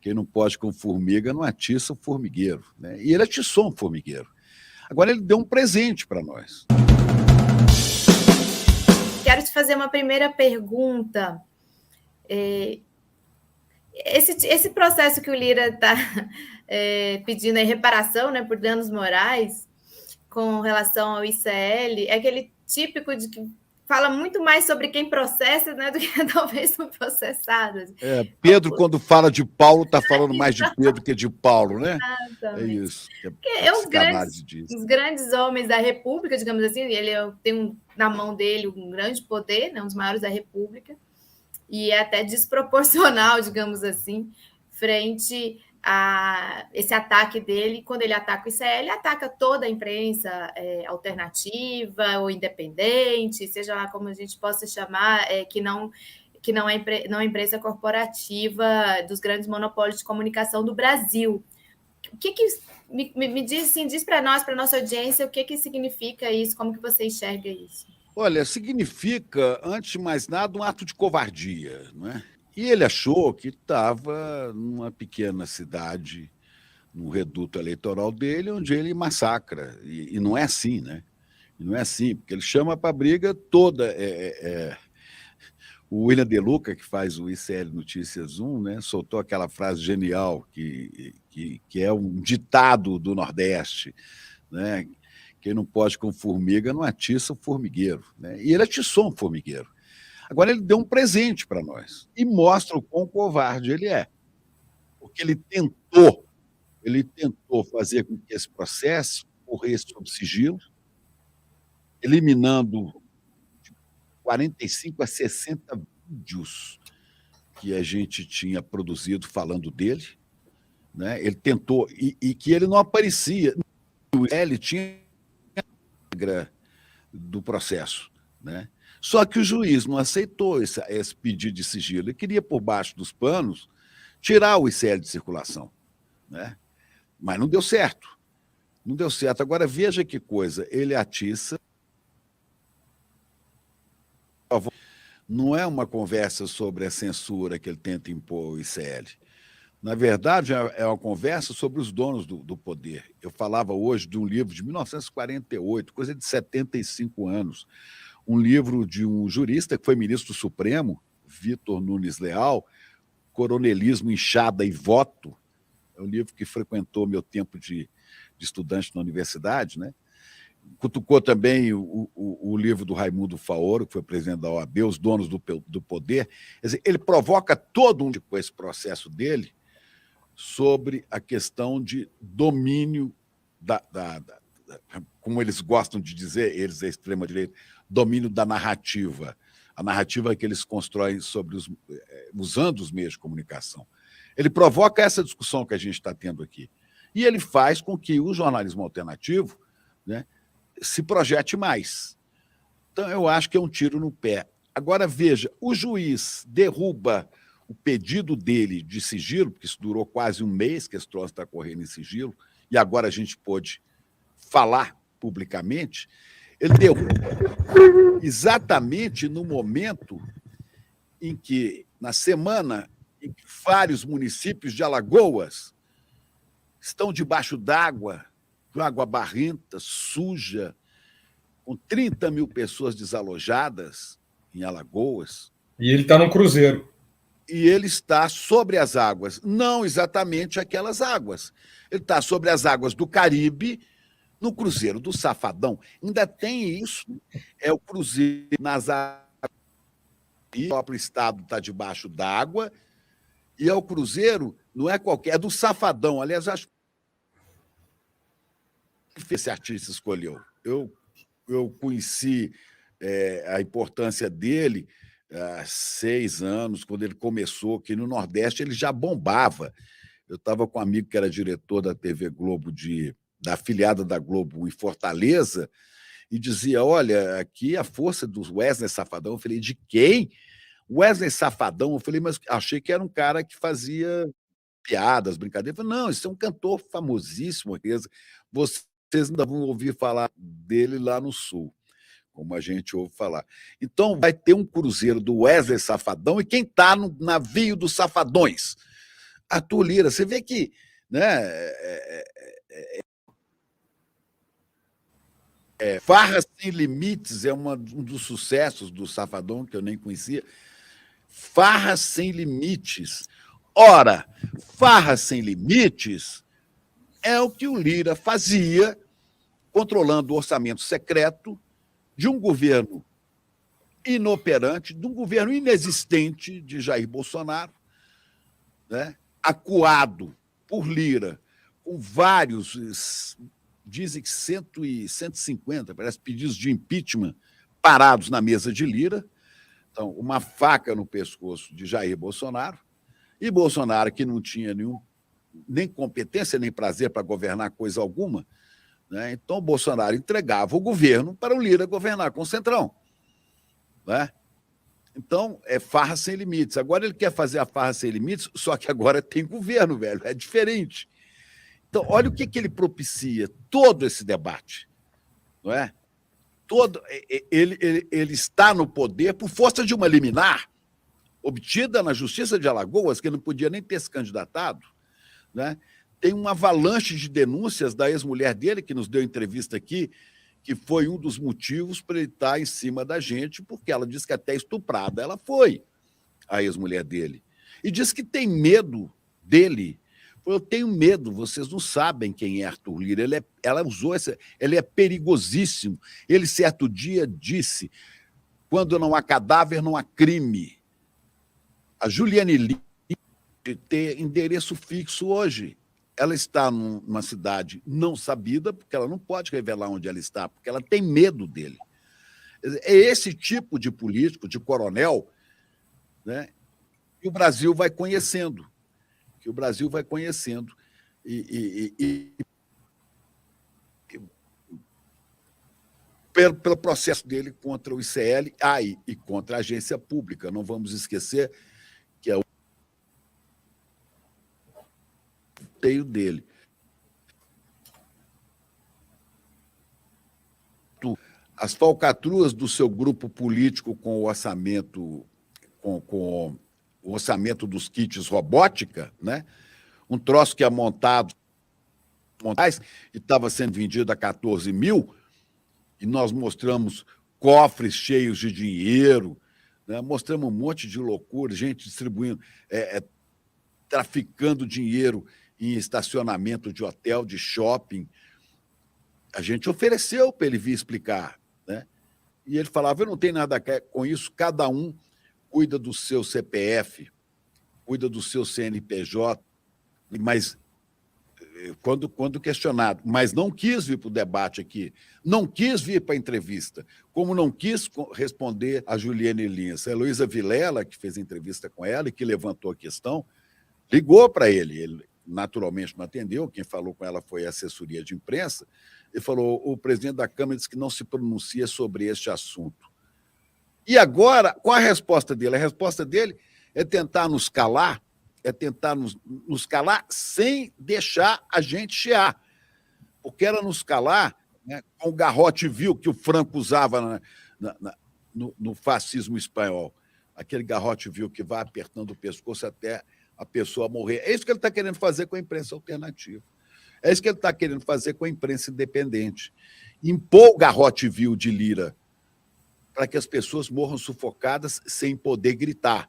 Quem não pode com formiga não atiça o formigueiro, né? E ele atiçou um formigueiro. Agora ele deu um presente para nós. Quero te fazer uma primeira pergunta. Esse processo que o Lira está pedindo aí reparação, né, por danos morais com relação ao ICL, é aquele típico de que fala muito mais sobre quem processa, né, do que talvez o processado. Pedro, quando fala de Paulo, está falando mais de Pedro que de Paulo, né? Exatamente. É isso. É os grandes homens da República, digamos assim, ele tem na mão dele um grande poder, né, um dos maiores da República, e é até desproporcional, digamos assim, frente a esse ataque dele. Quando ele ataca o ICL, ele ataca toda a imprensa alternativa ou independente, seja lá como a gente possa chamar, que não é imprensa corporativa dos grandes monopólios de comunicação do Brasil. O que me diz, assim, diz para nós, para nossa audiência, o que significa isso, como que você enxerga isso? Olha, significa, antes de mais nada, um ato de covardia, não é? E ele achou que estava numa pequena cidade, num reduto eleitoral dele, onde ele massacra. E não é assim, né? E não é assim, porque ele chama para a briga toda. O William De Luca, que faz o ICL Notícias 1, né, soltou aquela frase genial, que é um ditado do Nordeste, né? Quem não pode com formiga não atiça o formigueiro, né? E ele atiçou um formigueiro. Agora ele deu um presente para nós e mostra o quão covarde ele é, porque ele tentou fazer com que esse processo corresse sob sigilo, eliminando de 45 a 60 vídeos que a gente tinha produzido falando dele, né? Ele tentou, e que ele não aparecia. Ele tinha regra do processo, né? Só que o juiz não aceitou esse pedido de sigilo. Ele queria, por baixo dos panos, tirar o ICL de circulação, né? Mas não deu certo. Não deu certo. Agora, veja que coisa. Ele atiça. Não é uma conversa sobre a censura que ele tenta impor ao ICL. Na verdade, é uma conversa sobre os donos do poder. Eu falava hoje de um livro de 1948, coisa de 75 anos, um livro de um jurista que foi ministro do Supremo, Vitor Nunes Leal, Coronelismo, Inchada e Voto. É um livro que frequentou meu tempo de estudante na universidade, né? Cutucou também o livro do Raimundo Faoro, que foi presidente da OAB, Os Donos do Poder. Quer dizer, ele provoca todo com esse processo dele sobre a questão de domínio como eles gostam de dizer, eles da extrema-direita, domínio da narrativa. A narrativa que eles constroem sobre usando os meios de comunicação. Ele provoca essa discussão que a gente está tendo aqui. E ele faz com que o jornalismo alternativo, né, se projete mais. Então, eu acho que é um tiro no pé. Agora, veja, o juiz derruba o pedido dele de sigilo, porque isso durou quase um mês que esse troço está correndo em sigilo, e agora a gente pôde falar publicamente. Ele derruba exatamente no momento em que, na semana em que vários municípios de Alagoas estão debaixo d'água, com água barrenta, suja, com 30 mil pessoas desalojadas em Alagoas. E ele está num cruzeiro. E ele está sobre as águas, não exatamente aquelas águas. Ele está sobre as águas do Caribe, no Cruzeiro do Safadão. Ainda tem isso, é o cruzeiro nas águas, o próprio estado está debaixo d'água, e é o cruzeiro, não é qualquer, é do Safadão. Aliás, acho que esse artista escolheu. Eu conheci a importância dele há 6 anos, quando ele começou, que no Nordeste ele já bombava. Eu estava com um amigo que era diretor da TV Globo, da afiliada da Globo em Fortaleza, e dizia, olha, aqui a força do Wesley Safadão. Eu falei, de quem? Wesley Safadão. Eu falei, mas achei que era um cara que fazia piadas, brincadeiras. Eu falei, não, isso é um cantor famosíssimo. Vocês ainda vão ouvir falar dele lá no Sul, como a gente ouve falar. Então, vai ter um cruzeiro do Wesley Safadão, e quem está no navio dos Safadões? Arthur Lira, você vê que, né, Farra Sem Limites é um dos sucessos do Safadão, que eu nem conhecia. Farra Sem Limites. Ora, Farra Sem Limites é o que o Lira fazia, controlando o orçamento secreto de um governo inoperante, de um governo inexistente de Jair Bolsonaro, né, acuado por Lira, com vários, dizem que 150, parece, pedidos de impeachment parados na mesa de Lira. Então, uma faca no pescoço de Jair Bolsonaro, e Bolsonaro, que não tinha nem competência nem prazer para governar coisa alguma, né? Então Bolsonaro entregava o governo para o Lira governar com o Centrão. Né? Então, é farra sem limites. Agora ele quer fazer a farra sem limites, só que agora tem governo, velho, é diferente. Então, olha o que ele propicia, todo esse debate. Não é? Ele está no poder por força de uma liminar obtida na Justiça de Alagoas, que não podia nem ter se candidatado. Né? Tem uma avalanche de denúncias da ex-mulher dele, que nos deu entrevista aqui, que foi um dos motivos para ele estar em cima da gente, porque ela disse que até estuprada ela foi, a ex-mulher dele. E disse que tem medo dele. Eu tenho medo, vocês não sabem quem é Arthur Lira. Ela usou ele é perigosíssimo. Ele, certo dia, disse: quando não há cadáver, não há crime. A Juliane Lira tem endereço fixo hoje. Ela está numa cidade não sabida, porque ela não pode revelar onde ela está, porque ela tem medo dele. É esse tipo de político, de coronel, né, que o Brasil vai conhecendo. Pelo processo dele contra o ICL e contra a agência pública. Não vamos esquecer que é o teio dele. As falcatruas do seu grupo político com o orçamento, com o orçamento dos kits robótica, né? Um troço que é montado e estava sendo vendido a 14 mil, e nós mostramos cofres cheios de dinheiro, né? Mostramos um monte de loucura, gente distribuindo, traficando dinheiro em estacionamento de hotel, de shopping. A gente ofereceu para ele vir explicar, né? E ele falava: eu não tenho nada a ver com isso, cada um cuida do seu CPF, cuida do seu CNPJ, mas quando questionado, mas não quis vir para o debate aqui, não quis vir para a entrevista, como não quis responder a Juliane Lins. A Heloísa Vilela, que fez a entrevista com ela e que levantou a questão, ligou para ele naturalmente não atendeu, quem falou com ela foi a assessoria de imprensa, e falou: o presidente da Câmara disse que não se pronuncia sobre este assunto. E agora, qual a resposta dele? A resposta dele é tentar nos calar, sem deixar a gente chiar, porque era nos calar, né, com o garrote vil que o Franco usava no fascismo espanhol, aquele garrote vil que vai apertando o pescoço até a pessoa morrer. É isso que ele está querendo fazer com a imprensa alternativa. É isso que ele está querendo fazer com a imprensa independente. Impor o garrote vil de Lira para que as pessoas morram sufocadas sem poder gritar.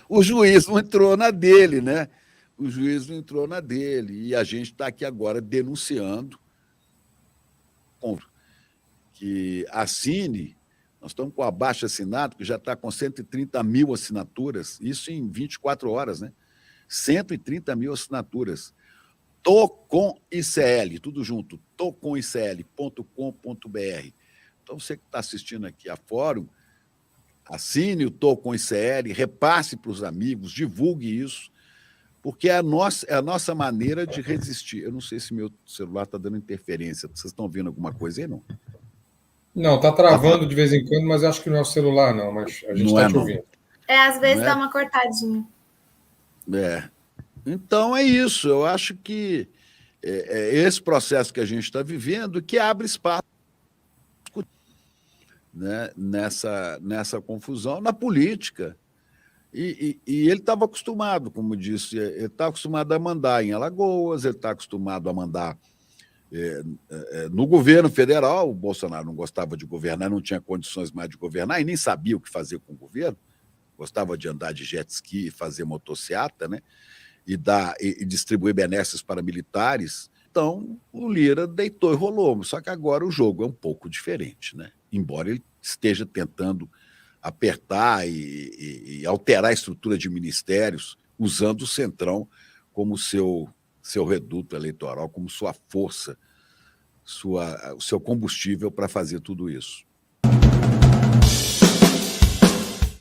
O juiz não entrou na dele, né? O juiz não entrou na dele. E a gente está aqui agora denunciando que assine. Nós estamos com o abaixo-assinado, que já está com 130 mil assinaturas, isso em 24 horas, né? 130 mil assinaturas. Tô com ICL, tudo junto, tocomicl.com.br. Então, você que está assistindo aqui a fórum, assine o Tô com ICL, repasse para os amigos, divulgue isso, porque é a nossa maneira de resistir. Eu não sei se meu celular está dando interferência. Vocês estão vendo alguma coisa aí, não? Não, está travando de vez em quando, mas acho que não é o celular, não. Mas a gente está te ouvindo. Às vezes dá uma cortadinha. Então é isso. Eu acho que é esse processo que a gente está vivendo que abre espaço, né, nessa confusão na política. E ele estava acostumado, como disse, ele está acostumado a mandar em Alagoas, ele está acostumado a mandar no governo federal. O Bolsonaro não gostava de governar, não tinha condições mais de governar e nem sabia o que fazer com o governo. Gostava de andar de jet ski e fazer motociata, né? E distribuir benesses para militares. Então, o Lira deitou e rolou. Só que agora o jogo é um pouco diferente, né? Embora ele esteja tentando apertar e alterar a estrutura de ministérios, usando o Centrão como seu reduto eleitoral, como sua força, o seu combustível para fazer tudo isso.